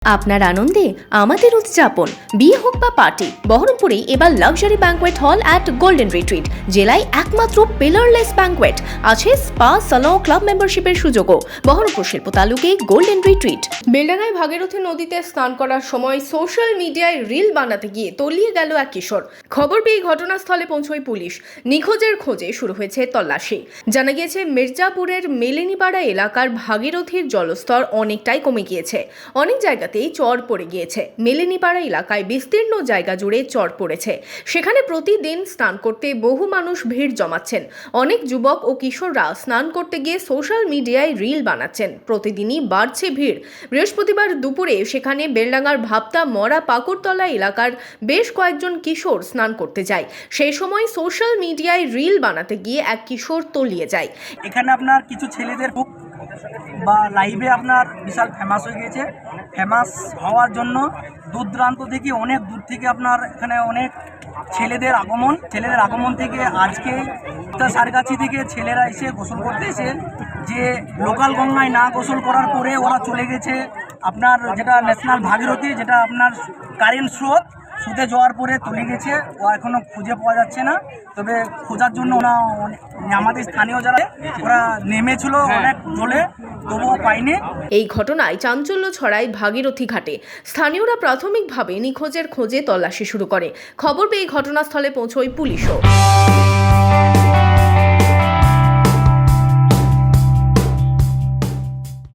আপনার আনন্দে আমাদের উদযাপন, বিয়ে হোক বা পার্টি, বহরমপুরে এবার luxury banquet hall at golden retreat. জেলায় একমাত্র পিলারলেস ব্যাঙ্কোয়েট, আছে স্পা, সালন, ক্লাব মেম্বারশিপের সুযোগও। বহরমপুর শিল্প তালুকে গোল্ডেন রিট্রিট। বেলডাঙ্গায় ভাগীরথী নদীতে স্নান করার সময় সোশ্যাল মিডিয়ায় রিল বানাতে গিয়ে তলিয়ে গেল এক কিশোর। খবর পেয়ে ঘটনাস্থলে পৌঁছয় পুলিশ। নিখোঁজের খোঁজে শুরু হয়েছে তল্লাশি। জানা গিয়েছে মির্জাপুরের মেলেনিপাড়া এলাকার ভাগীরথীর জলস্তর অনেকটাই কমে গিয়েছে। অনেক জায়গাতেই চর পড়ে গিয়েছে। মেলেনিপাড়া এলাকায় বিস্তীর্ণ জায়গা জুড়ে চর পড়েছে। সেখানে প্রতিদিন স্নান করতে বহু মানুষ ভিড় জমাচ্ছেন। অনেক যুবক ও কিশোররা স্নান করতে গিয়ে সোশ্যাল মিডিয়ায় রিল বানাচ্ছেন। প্রতিদিনই বাড়ছে ভিড়। বৃহস্পতিবার দুপুরে সেখানে বেলডাঙ্গার ভাবতা মরা পাকুড়তলা এলাকার বেশ কয়েকজন কিশোর স্নান করতে যায়। সেই সময় সোশ্যাল মিডিয়ায় রিল বানাতে গিয়ে এক কিশোর তলিয়ে যায়। এখানে আপনার কিছু ছেলেদের বুক বা লাইভে আপনার বিশাল ফেমাস হয়ে গেছে। ফেমাস হওয়ার জন্য দূর দূরান্ত থেকে, অনেক দূর থেকে আপনার এখানে অনেক ছেলেদের আগমন থেকে আজকে সারগাছি থেকে ছেলেরা এসে গোসল করতে এসে, যে লোকাল গঙ্গায় না গোসল করার পরে ওরা চলে গেছে আপনার যেটা ন্যাশনাল ভাগীরথী, যেটা আপনার কারেন্ট স্রোত, শুতে যাওয়ার পরে তলিয়ে গেছে। ও এখনও খুঁজে পাওয়া যাচ্ছে না। তবে খোঁজার জন্য ওরা আমাদের স্থানীয় যারা ওরা নেমেছিল অনেক জলে, তবুও পায়নি। এই ঘটনায় চাঞ্চল্য ছড়ায় ভাগীরথী ঘাটে। স্থানীয়রা প্রাথমিকভাবে নিখোঁজের খোঁজে তল্লাশি শুরু করে। খবর পেয়ে ঘটনাস্থলে পৌঁছয় পুলিশও।